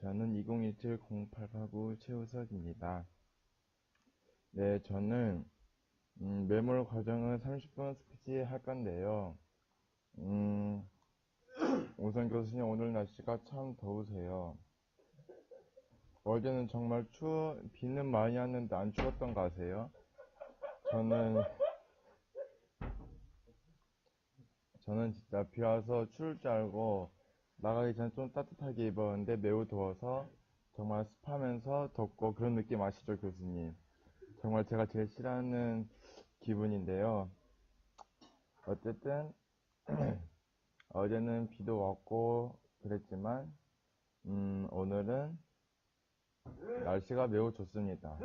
저는 2017-0889 최우석입니다. 네, 저는 매몰 과정은 30분 스피치 할 건데요. 우선 교수님, 오늘 날씨가 참 더우세요. 어제는 정말 비는 많이 왔는데 안 추웠던 거 아세요? 저는 진짜 비 와서 추울 줄 알고 나가기 전에 좀 따뜻하게 입었는데 매우 더워서 정말 습하면서 덥고 그런 느낌 아시죠, 교수님? 정말 제가 제일 싫어하는 기분인데요. 어쨌든 어제는 비도 왔고 그랬지만 오늘은 날씨가 매우 좋습니다.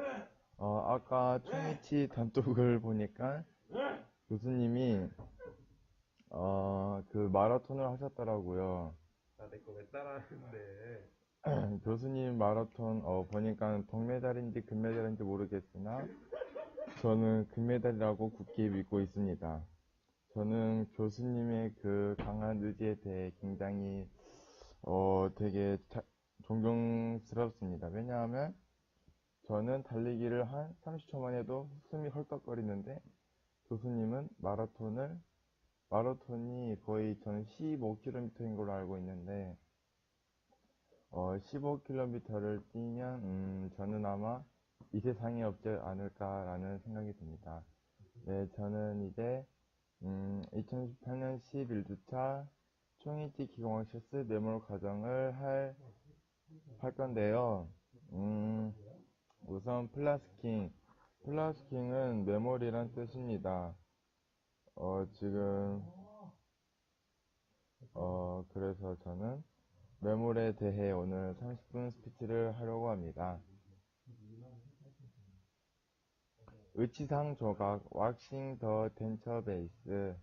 아까 초미치 단톡을 보니까 교수님이 그 마라톤을 하셨더라고요. 나 내 거 왜 따라하는데? 교수님 마라톤 보니까 동메달인지 금메달인지 모르겠으나 저는 금메달이라고 굳게 믿고 있습니다. 저는 교수님의 그 강한 의지에 대해 굉장히 되게 존경스럽습니다. 왜냐하면 저는 달리기를 한 30초만 해도 숨이 헐떡거리는데 교수님은 마라톤이 거의 저는 15km인 걸로 알고 있는데 15km를 뛰면 저는 아마 이 세상에 없지 않을까라는 생각이 듭니다. 네, 저는 이제 2018년 11주차 총이찌 기공학실습 매몰 과정을 할 건데요. 우선 플라스킹은 메모리란 뜻입니다. 그래서 저는 메몰에 대해 오늘 30분 스피치를 하려고 합니다. 의치상 조각, 왁싱 더 덴처 베이스,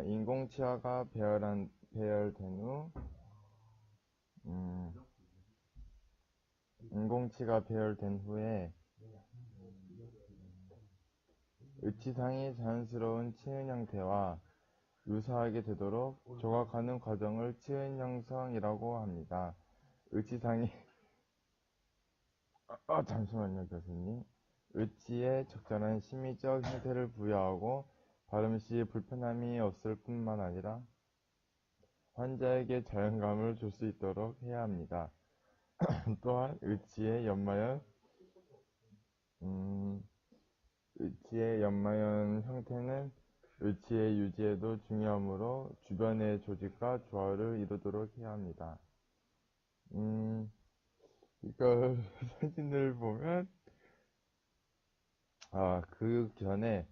인공치아가 배열된 후, 인공치가 배열된 후에 의치상이 자연스러운 치은 형태와 유사하게 되도록 조각하는 과정을 치은 형성이라고 합니다. 의치상이 잠시만요, 교수님. 의치에 적절한 심미적 형태를 부여하고 발음 시 불편함이 없을 뿐만 아니라 환자에게 자연감을 줄 수 있도록 해야 합니다. 또한 의치의 연마연 형태는 의치의 유지에도 중요하므로 주변의 조직과 조화를 이루도록 해야 합니다. 이걸 사진을 보면 그 전에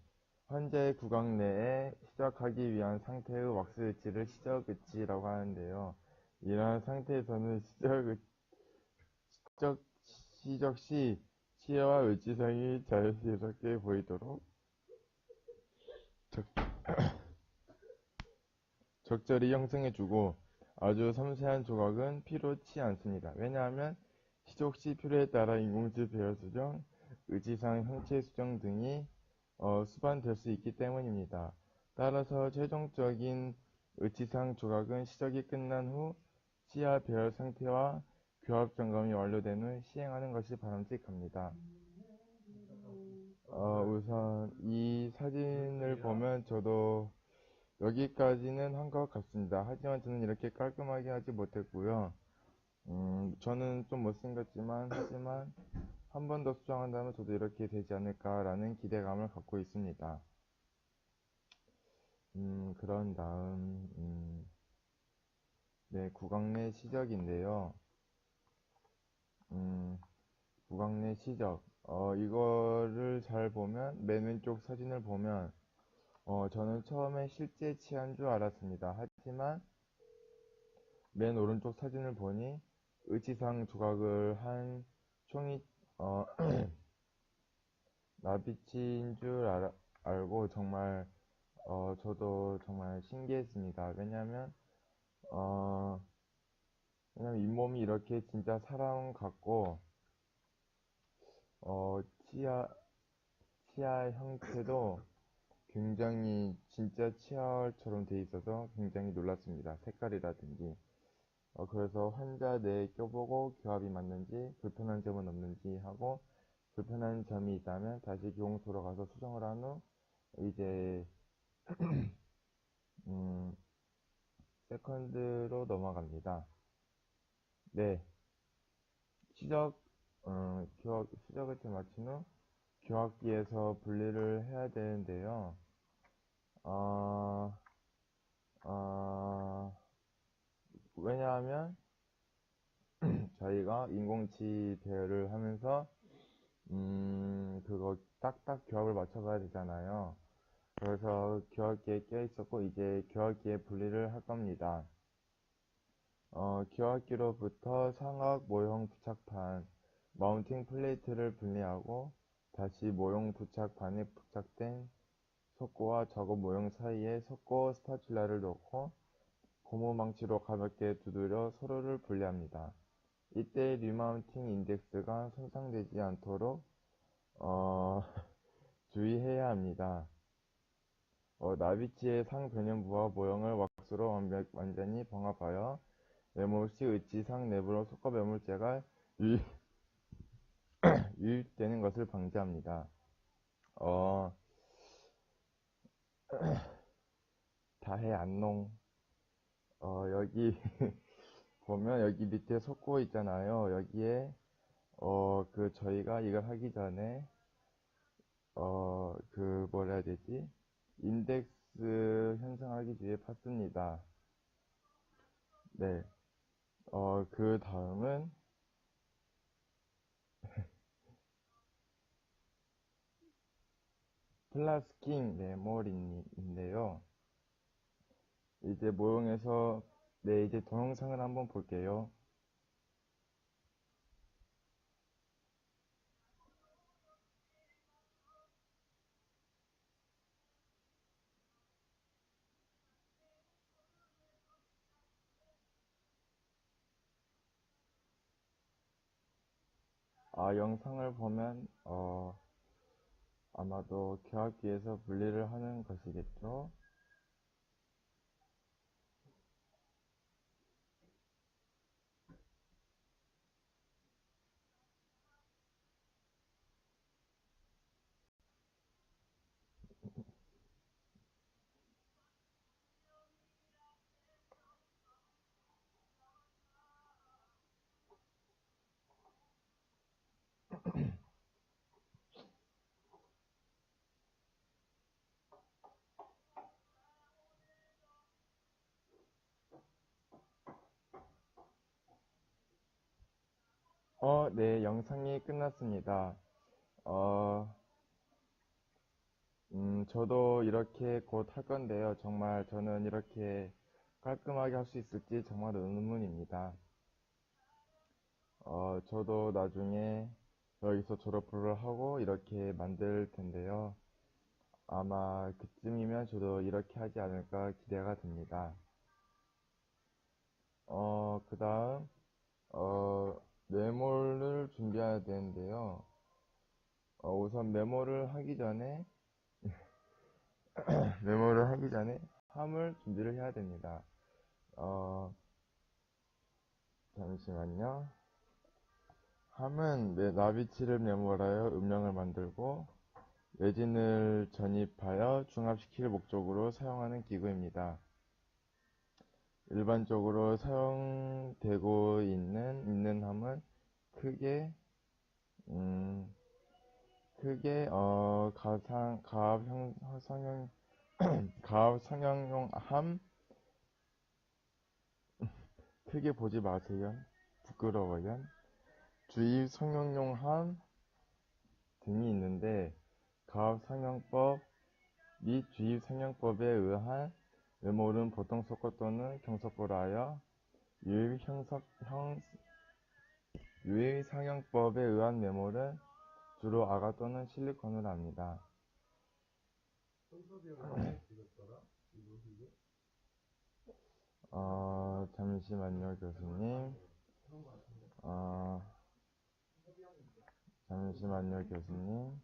환자의 구강 내에 시작하기 위한 상태의 왁스 의치를 시적 의치라고 하는데요. 이러한 상태에서는 시적 시 치아와 의치상이 자연스럽게 보이도록 적절히 형성해주고 아주 섬세한 조각은 필요치 않습니다. 왜냐하면 시적 시 필요에 따라 인공지 배열 수정, 의지상 형체 수정 등이 수반될 수 있기 때문입니다. 따라서 최종적인 의치상 조각은 시적이 끝난 후 치아 배열 상태와 교합 점검이 완료된 후 시행하는 것이 바람직합니다. 우선 이 사진을 보면 저도 여기까지는 한 것 같습니다. 하지만 저는 이렇게 깔끔하게 하지 못했고요. 저는 좀 못생겼지만 하지만 한 번 더 수정한다면 저도 이렇게 되지 않을까라는 기대감을 갖고 있습니다. 그런 다음 네, 구강내 시적인데요. 구강내 시적 이거를 잘 보면 맨 왼쪽 사진을 보면 저는 처음에 실제 치아인 줄 알았습니다. 하지만 맨 오른쪽 사진을 보니 의치상 조각을 한 총이 나비치인 줄 알고 정말 저도 정말 신기했습니다. 왜냐면 잇몸이 이렇게 진짜 사람 같고 치아 형태도 굉장히 진짜 치아처럼 돼 있어서 굉장히 놀랐습니다. 색깔이라든지 그래서 환자 내에 껴보고 교합이 맞는지 불편한 점은 없는지 하고 불편한 점이 있다면 다시 교공소로 가서 수정을 한 후 이제 음, 세컨드로 넘어갑니다. 네, 수적을 마친 후 교합기에서 분리를 해야 되는데요. 어, 어, 왜냐하면 저희가 인공치 배열을 하면서 그거 딱딱 교합을 맞춰가야 되잖아요. 그래서 교합기에 껴있었고 이제 교합기에 분리를 할 겁니다. 교합기로부터 상악 모형 부착판 마운팅 플레이트를 분리하고 다시 모형 부착판에 부착된 석고와 작업 모형 사이에 석고 스파츌라를 넣고 고무망치로 가볍게 두드려 서로를 분리합니다. 이때 리마운팅 인덱스가 손상되지 않도록 주의해야 합니다. 나비치의 상변연부와 모형을 왁스로 완전히 봉합하여 메몰 시 의치상 내부로 속거 매몰제가 유입되는 것을 방지합니다. 다해 안농. 여기 보면 여기 밑에 속고 있잖아요. 여기에 저희가 이걸 하기 전에 뭐라 해야 되지? 인덱스 형성하기 위해 팠습니다. 네. 그 다음은 플라스킹 메모리인데요. 이제 모형에서 이제 동영상을 한번 볼게요. 영상을 보면 아마도 교합기에서 분리를 하는 것이겠죠. 네, 영상이 끝났습니다. 저도 이렇게 곧 할 건데요. 정말 저는 이렇게 깔끔하게 할 수 있을지 정말 의문입니다. 저도 나중에 여기서 졸업을 하고 이렇게 만들 텐데요. 아마 그쯤이면 저도 이렇게 하지 않을까 기대가 됩니다. 그 다음, 메모를 준비해야 되는데요. 우선 메모를 하기 전에 함을 준비를 해야 됩니다. 잠시만요. 함은 나비치를 메모하여 음량을 만들고 레진을 전입하여 중합시킬 목적으로 사용하는 기구입니다. 일반적으로 사용되고 있는 함은 크게 가압 성형용 함 크게 보지 마세요. 부끄러워요. 주입 성형용 함 등이 있는데 가압 성형법 및 주입 성형법에 의한 메몰은 보통 속고 또는 경속고로 하여 유입 성형법에 의한 메몰은 주로 아가 또는 실리콘으로 합니다. 잠시만요, 교수님. 잠시만요, 교수님.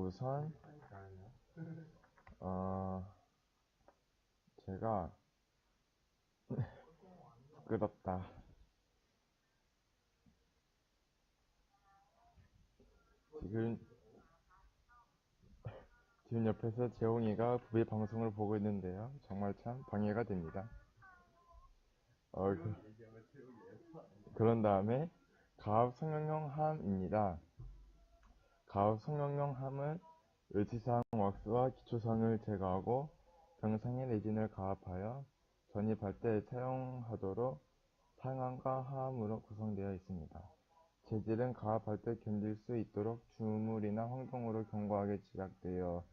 우선, 제가 부끄럽다. 지금, 지금 옆에서 재홍이가 부배 방송을 보고 있는데요. 정말 참 방해가 됩니다. 그, 얘기하면 채우기예요. 그런 다음에 가압 성형용 함입니다. 가압 성형용 함은 을지상 왁스와 기초상을 제거하고 병상의 레진을 가압하여 전입할 때 사용하도록 상함과 하함으로 구성되어 있습니다. 재질은 가압할 때 견딜 수 있도록 주물이나 황동으로 견고하게 제작되어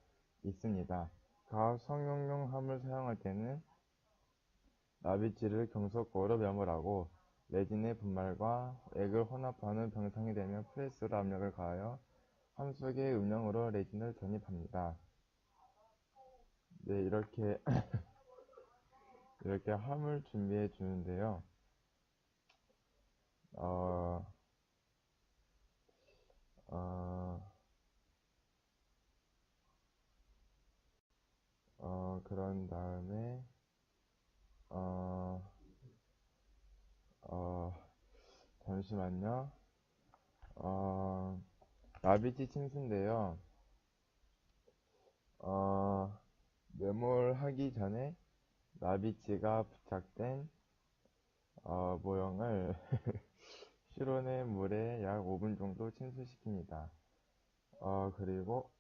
있습니다. 가압 성형용 함을 사용할 때는 나비질을 경소고로 매몰하고 레진의 분말과 액을 혼합하는 병상이 되면 프레스로 압력을 가하여 함 속의 음영으로 레진을 전입합니다. 네, 이렇게 이렇게 함을 준비해 주는데요. 어, 어, 그런 다음에 어, 어, 잠시만요. 어, 나비지 침수인데요. 어, 매몰하기 전에 나비치가 부착된 모형을 실온의 물에 약 5분 정도 침수시킵니다. 그리고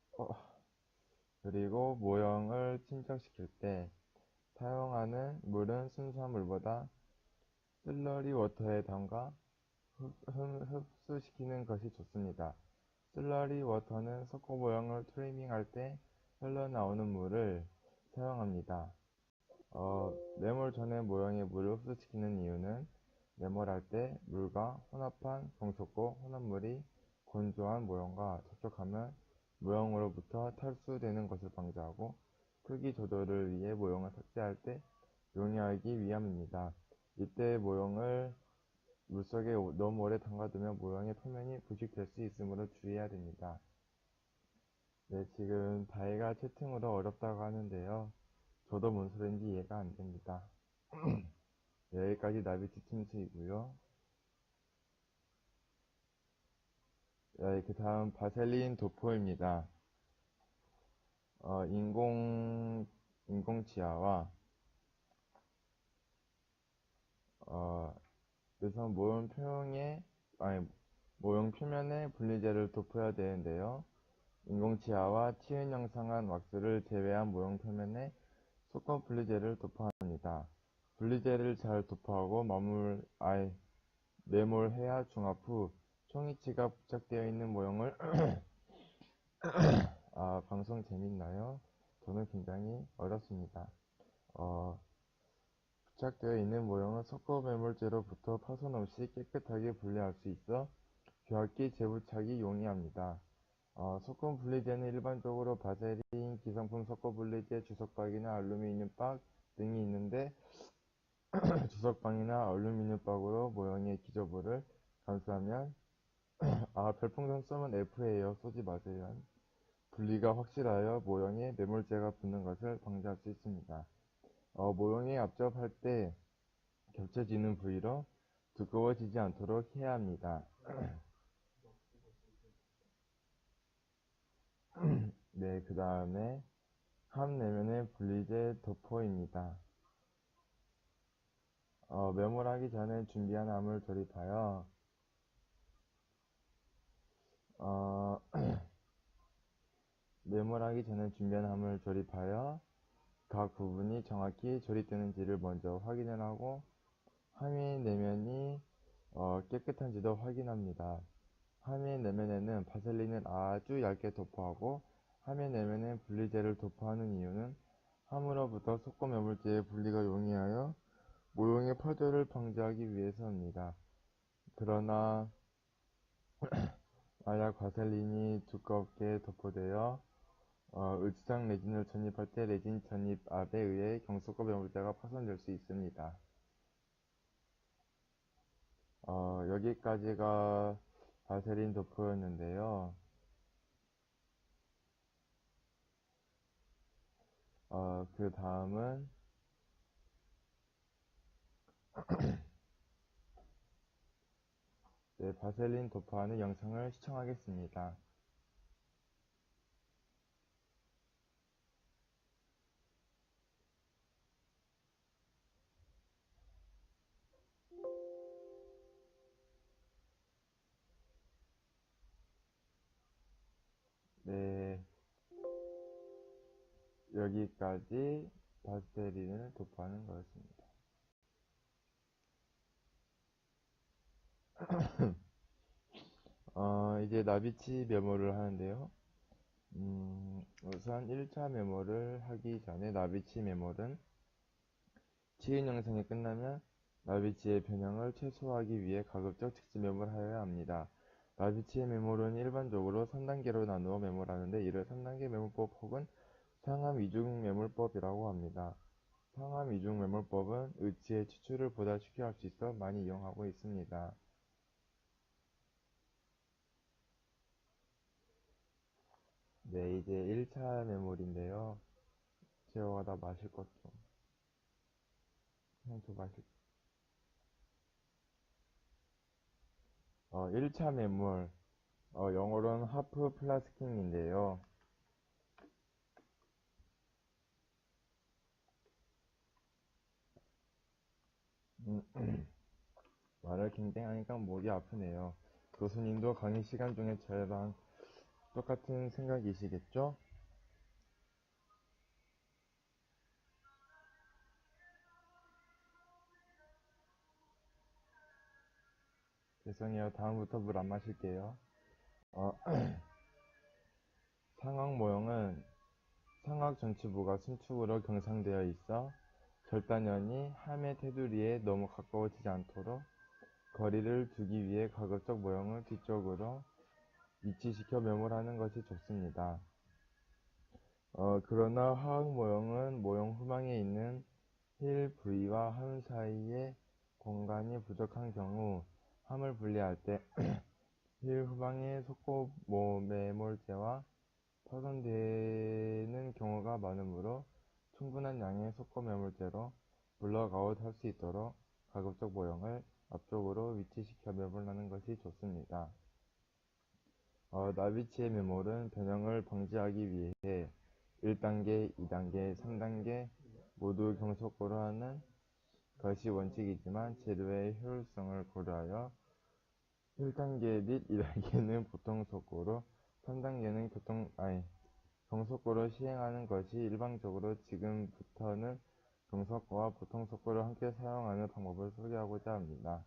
그리고 모형을 침착시킬 때 사용하는 물은 순수한 물보다 슬러리 워터에 담가 흡수시키는 것이 좋습니다. 슬러리 워터는 석고 모형을 트리밍할 때 흘러나오는 물을 사용합니다. 매몰 전에 모형에 물을 흡수시키는 이유는 매몰할 때 물과 혼합한 경속고 혼합물이 건조한 모형과 접촉하면 모형으로부터 탈수되는 것을 방지하고 크기 조절을 위해 모형을 삭제할 때 용이하기 위함입니다. 이때 모형을 물속에 너무 오래 담가두면 모형의 표면이 부식될 수 있으므로 주의해야 됩니다. 네, 지금 다혜가 채팅으로 어렵다고 하는데요. 저도 뭔 소리인지 이해가 안 됩니다. 여기까지 나비치 침수이고요. 그 다음 바셀린 도포입니다. 인공 치아와 우선 모형 표면에 분리제를 도포해야 되는데요. 인공 치아와 치은 형상한 왁스를 제외한 모형 표면에 소금 분리제를 도포합니다. 분리제를 잘 도포하고 매몰해야 중합 후 총이치가 부착되어 있는 모형을 방송 재밌나요? 저는 굉장히 어렵습니다. 부착되어 있는 모형은 석고 매몰제로부터 파손 없이 깨끗하게 분리할 수 있어 귀하게 재부착이 용이합니다. 석고 분리제는 일반적으로 바세린, 기성품 석고 분리제, 주석박이나 알루미늄 박 등이 있는데 주석방이나 알루미늄 박으로 모형의 기저부를 감싸면 별풍선 쏘면 F예요. 쏘지 마세요. 분리가 확실하여 모형에 매몰제가 붙는 것을 방지할 수 있습니다. 모형에 압접할 때 겹쳐지는 부위로 두꺼워지지 않도록 해야 합니다. 네, 그 다음에 함 내면의 분리제 도포입니다. 매몰하기 전에 준비한 함을 조립하여 매몰하기 전에 준비한 함을 조립하여 각 부분이 정확히 조립되는지를 먼저 확인을 하고 함의 내면이 깨끗한지도 확인합니다. 함의 내면에는 바셀린을 아주 얇게 도포하고 함의 내면에 분리제를 도포하는 이유는 함으로부터 석고 매몰제의 분리가 용이하여 모형의 파절을 방지하기 위해서입니다. 그러나 만약 바셀린이 두껍게 도포되어 을지상 레진을 전입할 때 레진 전입압에 의해 경소고 매몰제가 파손될 수 있습니다. 여기까지가 바세린 도포였는데요. 그 다음은 네, 바셀린 도포하는 영상을 시청하겠습니다. 네, 여기까지 바셀린을 도포하는 거였습니다. 이제 나비치 메모를 하는데요. 우선 1차 메모를 하기 전에 나비치 메모는 치인 영상이 끝나면 나비치의 변형을 최소화하기 위해 가급적 직접 메모를 하여야 합니다. 나비치의 메모는 일반적으로 3단계로 나누어 메모를 하는데 이를 3단계 메모법 혹은 상암 이중 메모법이라고 합니다. 상암 이중 메모법은 의치의 추출을 보다 쉽게 할 수 있어 많이 이용하고 있습니다. 네, 이제 1차 메모리인데요. 제어가다 마실 것 좀. 향초 마실 1차 매물, 영어로는 하프 플라스킹인데요. 말을 굉장히 하니까 목이 아프네요. 교수님도 강의 시간 중에 저랑 똑같은 생각이시겠죠? 죄송해요. 다음부터 물 안 마실게요. 어, 상악 모형은 상악 전추부가 순축으로 경상되어 있어 절단연이 함의 테두리에 너무 가까워지지 않도록 거리를 두기 위해 가급적 모형을 뒤쪽으로 위치시켜 메모하는 것이 좋습니다. 그러나 화학 모형은 모형 후방에 있는 힐 부위와 함 사이에 공간이 부족한 경우 함을 분리할 때 힐 후방에 속고 매몰제와 파손되는 경우가 많으므로 충분한 양의 속고 매몰제로 블럭아웃 할 수 있도록 가급적 모형을 앞쪽으로 위치시켜 매몰하는 것이 좋습니다. 나비치의 매몰은 변형을 방지하기 위해 1단계, 2단계, 3단계 모두 경속고로 하는 것이 원칙이지만 재료의 효율성을 고려하여 1단계 및 2단계는 보통 속고로, 3단계는 경속고로 시행하는 것이 일반적으로 지금부터는 경속고와 보통 속고를 함께 사용하는 방법을 소개하고자 합니다.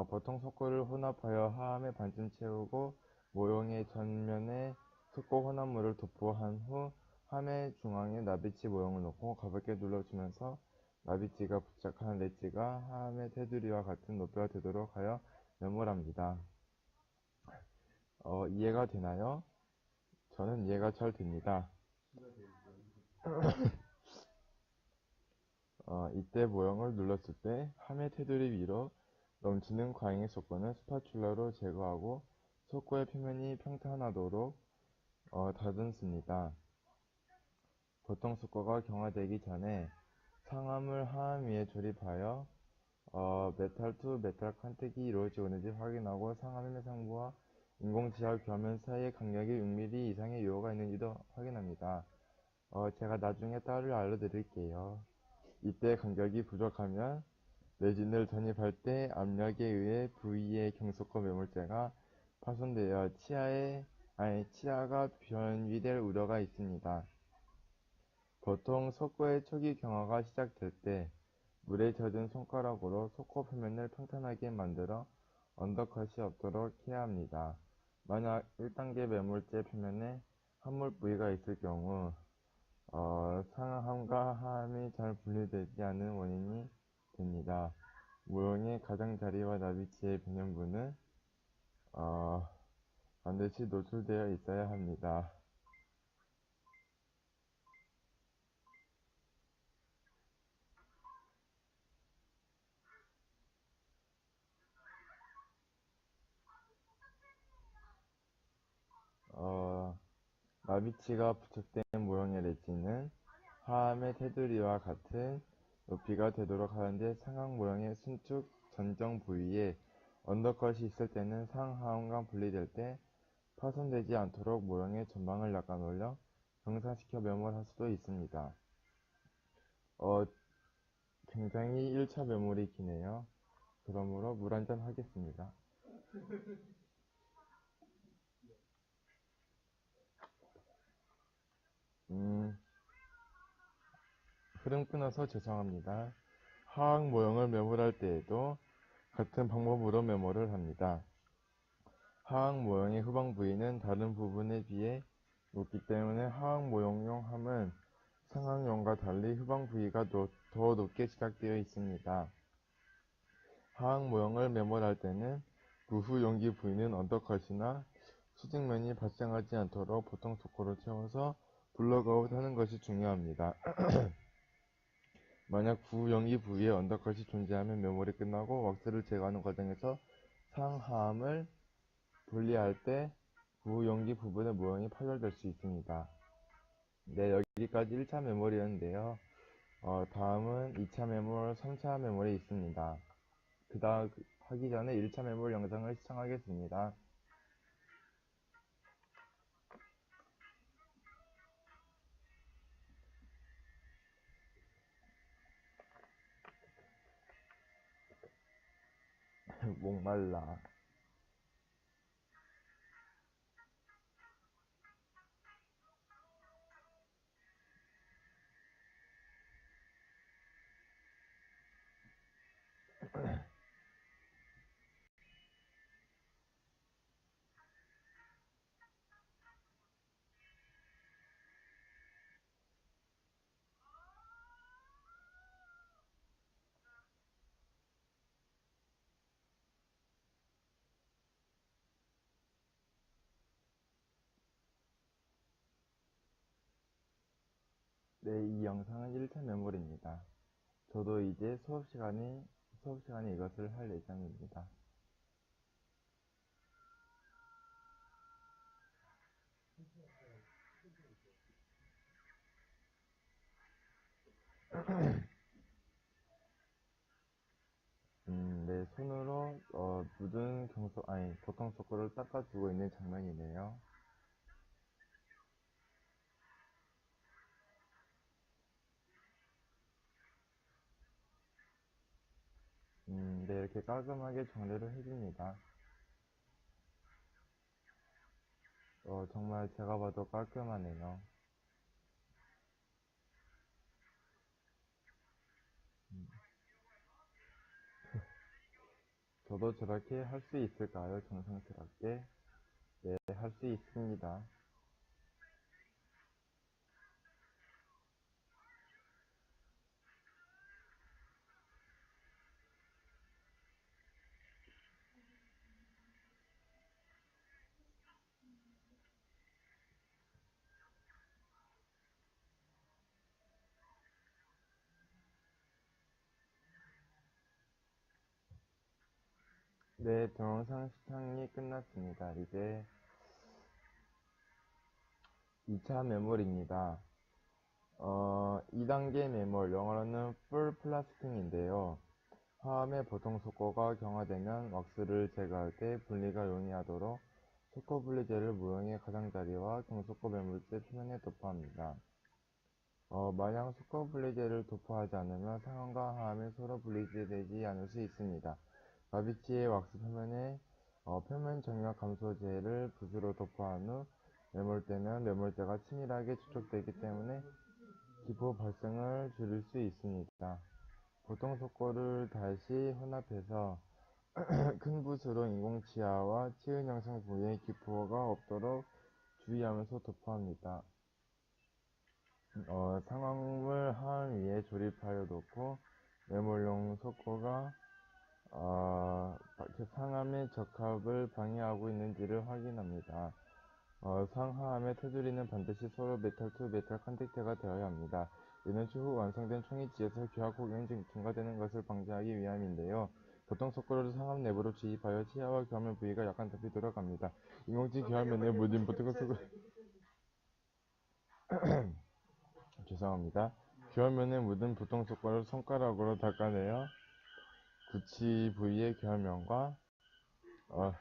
보통 속고를 혼합하여 하함에 반쯤 채우고 모형의 전면에 속고 혼합물을 도포한 후 함의 중앙에 나비치 모형을 놓고 가볍게 눌러주면서 나비치가 부착한 렛지가 하함의 테두리와 같은 높이가 되도록 하여 메모합니다. 이해가 되나요? 저는 이해가 잘 됩니다. 이때 모형을 눌렀을 때 함의 테두리 위로 넘치는 과잉의 속고는 스파츌러로 제거하고 속고의 표면이 평탄하도록 다듬습니다. 보통 속고가 경화되기 전에 상함을 하함 위에 조립하여 메탈 투 메탈 컨택이 이루어지고 있는지 확인하고 상함의 상부와 인공지압 표면 사이의 간격이 6mm 이상의 요호가 있는지도 확인합니다. 제가 나중에 따로 알려드릴게요. 이때 간격이 부족하면 레진을 전입할 때 압력에 의해 부위의 경속고 매몰제가 파손되어 치아가 변위될 우려가 있습니다. 보통 속고의 초기 경화가 시작될 때 물에 젖은 손가락으로 속고 표면을 평탄하게 만들어 언더컷이 없도록 해야 합니다. 만약 1단계 매몰제 표면에 함몰 부위가 있을 경우 상함과 하함이 잘 분리되지 않는 원인이 됩니다. 모형의 가장자리와 나비치의 변형부는 반드시 노출되어 있어야 합니다. 나비치가 부착된 모형의 렛지는 하함의 테두리와 같은 높이가 되도록 하는데 상악 모형의 순축 전정 부위에 언더컷이 있을 때는 상하음과 분리될 때 파손되지 않도록 모형의 전방을 약간 올려 정상시켜 메모를 할 수도 있습니다. 굉장히 1차 메모리 기네요. 그러므로 물 한잔 하겠습니다. 흐름 끊어서 죄송합니다. 하악 모형을 메모할 때에도 같은 방법으로 메모를 합니다. 하악 모형의 후방 부위는 다른 부분에 비해 높기 때문에 하악 모형용 함은 상악용과 달리 후방 부위가 더 높게 시작되어 있습니다. 하악 모형을 메모할 때는 구후 용기 부위는 언더컷이나 수직면이 발생하지 않도록 보통 속도를 채워서 블럭아웃 하는 것이 중요합니다. 만약 구후 용기 부위에 언더컷이 존재하면 메모리 끝나고 왁스를 제거하는 과정에서 상하함을 분리할 때 구후 용기 부분의 모형이 파열될 수 있습니다. 네, 여기까지 1차 메모리였는데요. 다음은 2차 메모리, 3차 메모리 있습니다. 그 다음 하기 전에 1차 메모리 영상을 시청하겠습니다. 목말라. 네, 이 영상은 1차 메모리입니다. 저도 이제 수업 시간에 이것을 할 예정입니다. 네, 손으로 묻은 보통 속도를 닦아주고 있는 장면이네요. 네, 이렇게 깔끔하게 정리를 해줍니다. 정말 제가 봐도 깔끔하네요. 저도 저렇게 할 수 있을까요? 정성스럽게. 네, 할 수 있습니다. 네, 동영상 시청이 끝났습니다. 이제 2차 메모리입니다. 2단계 메몰, 영어로는 풀 플라스팅인데요. 화함의 보통 속도가 경화되면 왁스를 제거할 때 분리가 용이하도록 속도 분리제를 모형의 가장자리와 경속고 매물대 표면에 도포합니다. 만약 속도 분리제를 도포하지 않으면 상함과 하함이 서로 분리되지 않을 수 있습니다. 가비치의 왁스 표면에 표면 정력 감소제를 붓으로 도포한 후 매몰대면 매몰대가 치밀하게 축적되기 때문에 기포 발생을 줄일 수 있습니다. 보통 속고를 다시 혼합해서 큰 붓으로 인공치아와 치은 형성 부위에 기포가 없도록 주의하면서 도포합니다. 상황물 하안 위에 조립하여 놓고 매몰용 속고가 상함의 적합을 방해하고 있는지를 확인합니다. 상하함의 테두리는 반드시 서로 메탈 투 메탈 컨택트가 되어야 합니다. 이는 추후 완성된 총이지에서 교합 고경이 증가되는 것을 방지하기 위함인데요. 보통 속고를 상함 내부로 주입하여 치아와 교합면 부위가 약간 덮이 들어갑니다. 인공치 교합면에 묻은 보통 속고 죄송합니다. 교합면에 묻은 보통 속고를 손가락으로 닦아내어 구치 부위의 교합면과 어,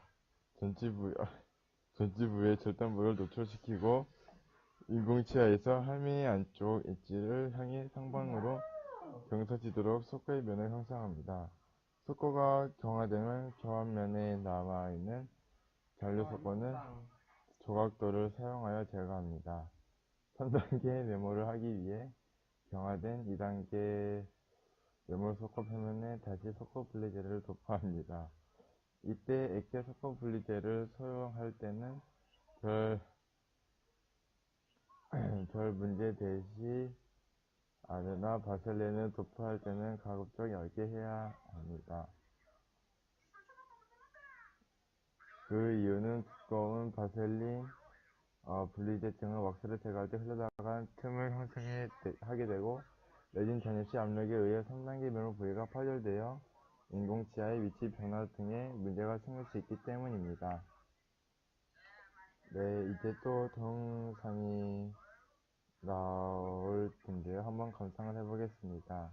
전지부에 절단부를 노출시키고 인공치아에서 할미의 안쪽 엣지를 향해 상방으로 경사지도록 속도의 면을 형성합니다. 속도가 경화되면 교환면에 남아있는 잔류 속도는 조각도를 사용하여 제거합니다. 3단계 메모를 하기 위해 경화된 2단계 메모 속도 표면에 다시 속도 분리제를 도포합니다. 이때 액체 속도 분리제를 사용할 때는 별 문제 대시 아르나 바셀린을 도포할 때는 가급적 얇게 해야 합니다. 그 이유는 두꺼운 바셀린 분리제 등은 왁스를 제거할 때 흘러나간 틈을 형성하게 되고 레진 잔여시 압력에 의해 3단계 면호 부위가 파열되어 인공치아의 위치 변화 등의 문제가 생길 수 있기 때문입니다. 네, 이제 또 동영상이 나올 텐데요. 한번 감상을 해보겠습니다.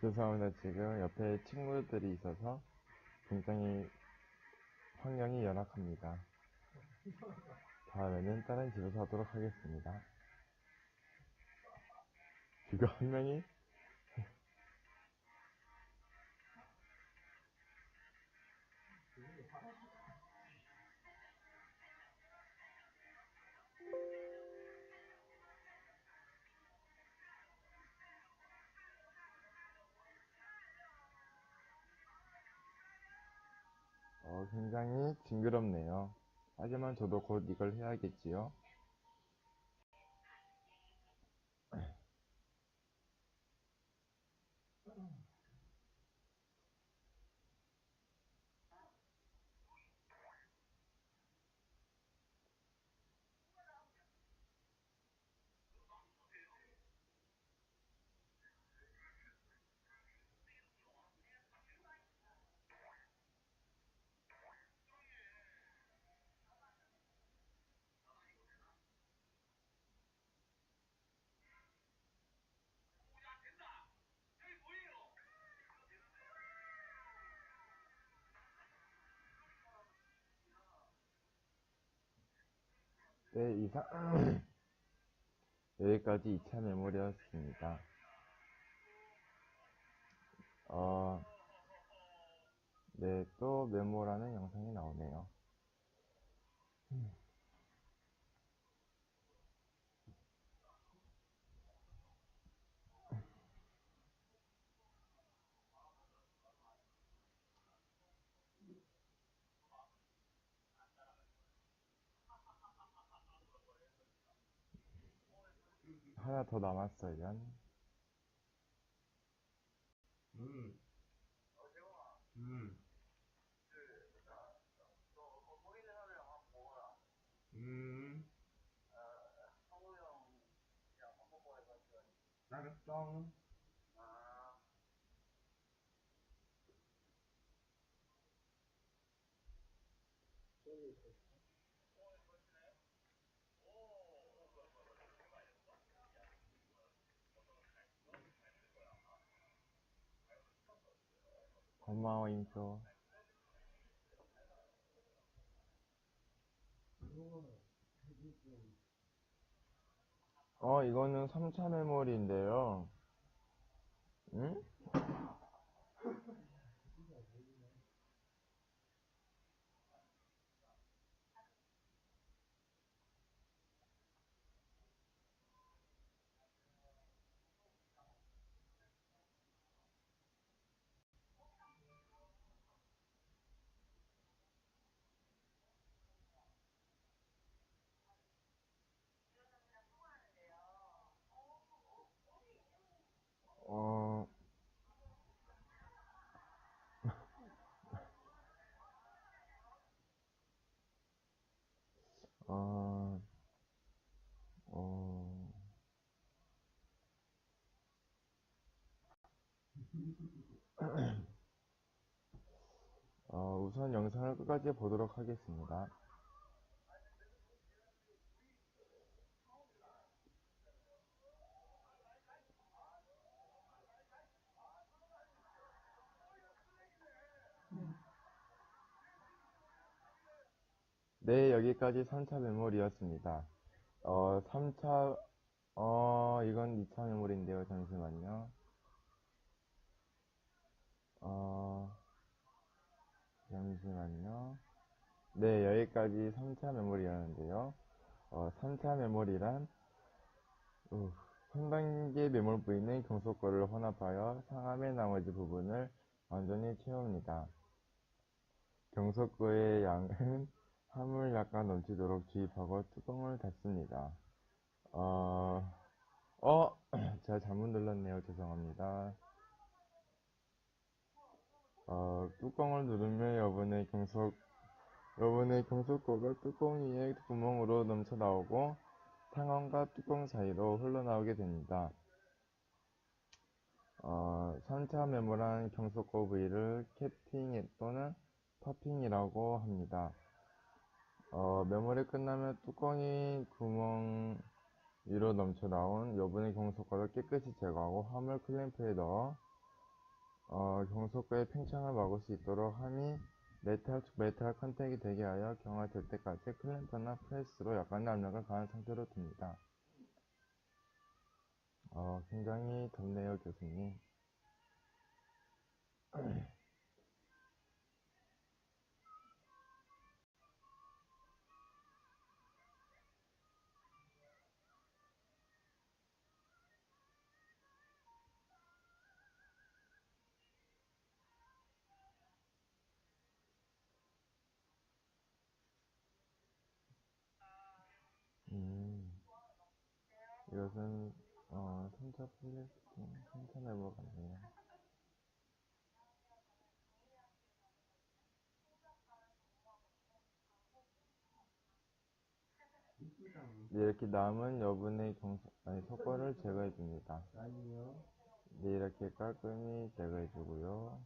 죄송합니다. 지금 옆에 친구들이 있어서 굉장히 환경이 열악합니다. 다음에는 다른 집에서 하도록 하겠습니다. 지금 한 명이 굉장히 징그럽네요. 하지만 저도 곧 이걸 해야겠지요. 네, 이상 여기까지 2차 메모리였습니다. 네, 또 메모라는 영상이 나오네요. 하나 더 남았어요. 음. 음. 음. 알았어. 고마워, 인표. 이거는 3차 메모리인데요. 응? 어, 어, 우선 영상을 끝까지 보도록 하겠습니다. 네, 여기까지 3차 메모리였습니다. 3차, 이건 2차 메모리인데요. 잠시만요. 어, 잠시만요. 네, 여기까지 3차 메모리였는데요. 3차 메모리란, 3단계 메모리 부위는 경소거를 혼합하여 상함의 나머지 부분을 완전히 채웁니다. 경소거의 양은 함을 약간 넘치도록 주입하고 뚜껑을 닫습니다. 제가 잘못 눌렀네요. 죄송합니다. 뚜껑을 누르면 여분의 경소거가 뚜껑 위의 구멍으로 넘쳐 나오고 상언과 뚜껑 사이로 흘러나오게 됩니다. 3차 메모란 경소거 부위를 캡팅 또는 퍼핑이라고 합니다. 메모리 끝나면 뚜껑이 구멍 위로 넘쳐 나온 여분의 경소거를 깨끗이 제거하고 화물 클램프에 넣어 경소거의 팽창을 막을 수 있도록 함이 메탈 컨택이 되게 하여 경화될 때까지 클램프나 프레스로 약간의 압력을 가한 상태로 둡니다. 굉장히 덥네요, 교수님. 이것은 3차 플래스팅, 3차 메모 같네요. 네, 이렇게 남은 여분의 속건을 제거해줍니다. 네, 이렇게 깔끔히 제거해주고요.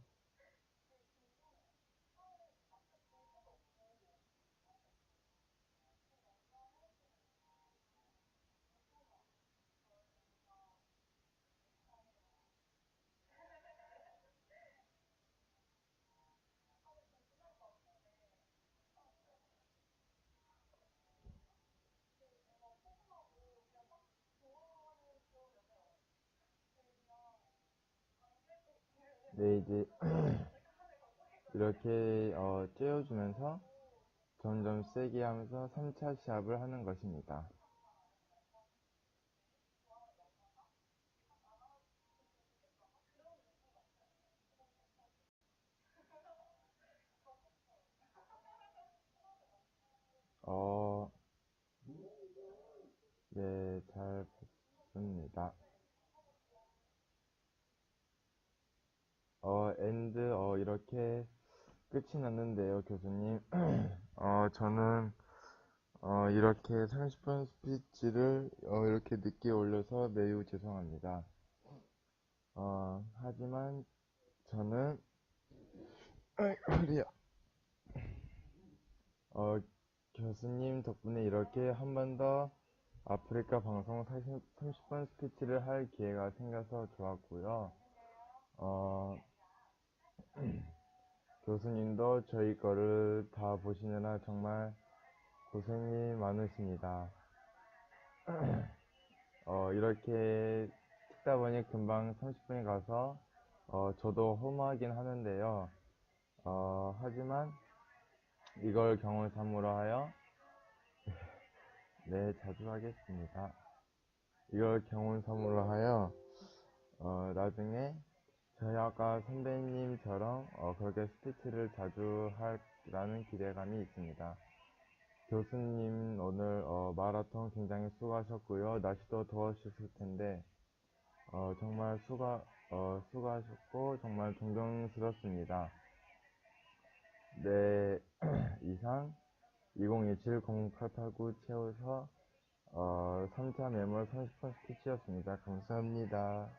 네, 이제 이렇게 쬐어주면서 점점 세게 하면서 3차 시합을 하는 것입니다. 네, 잘 봤습니다. 이렇게 끝이 났는데요, 교수님. 저는 이렇게 30분 스피치를 이렇게 늦게 올려서 매우 죄송합니다. 하지만 저는 허리야. 교수님 덕분에 이렇게 한 번 더 아프리카 방송 30분 스피치를 할 기회가 생겨서 좋았고요. 교수님도 저희 거를 다 보시느라 정말 고생이 많으십니다. 이렇게 찍다 보니 금방 30분이 가서 저도 허무하긴 하는데요. 하지만 이걸 경험 삼으로 하여 네, 자주 하겠습니다. 이걸 경험 삼으로 하여 나중에 저희 아까 선배님처럼 그렇게 스피치를 자주 하라는 기대감이 있습니다. 교수님 오늘 마라톤 굉장히 수고하셨고요. 날씨도 더우셨을 텐데 정말 수고하셨고 정말 존경스럽습니다. 네, 이상 2027-0889 채워서 3차 매몰 30% 치였습니다. 감사합니다.